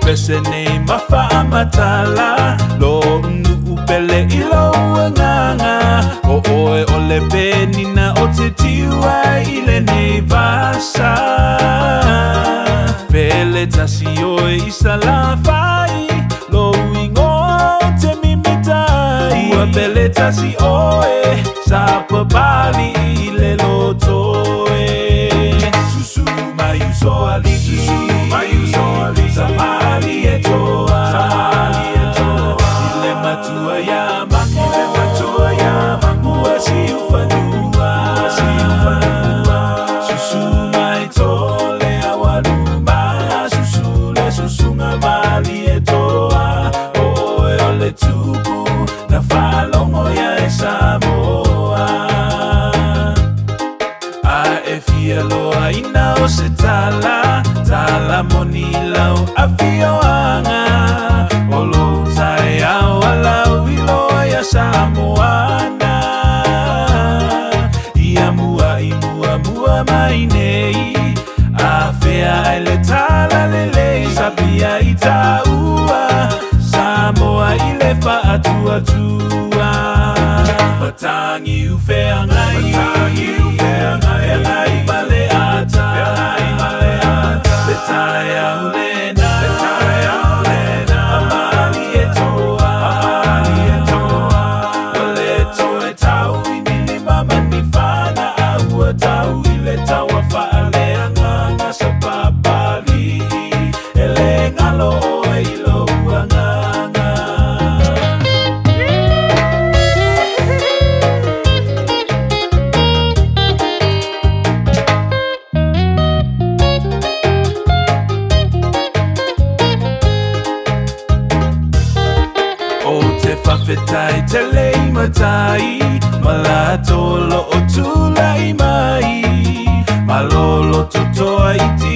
pese nei mafa matala lo nu pele ilo nganga o oe ole penina o te tiwa ile nei vasa pele tasi oe isala fai lo ingo te mimitai ua pele tasi oe sapa bali ile lo toe susu mayu soali samali etoa ile matua ya ua si ufanua susu mai tole awaluma susu ngamali etoa oe ole tupu na falongo ya Samoa a e fialoa ina o se tala monila o afioanga o lo tai au ala wilo ya Samoana ia mua mai nei a fea ele tala lele sapia itaua Samoa ile fa atua Matangi ufea ngai male ata Betaya ulena amali etoa Wale toe tau inili mama nifana Aua tau ile tawa faale anganga sa papali Ele ngalo oe ilo uanganga Whawhetai te lei matai Malato lo o tūlai mai Malolo totoa iti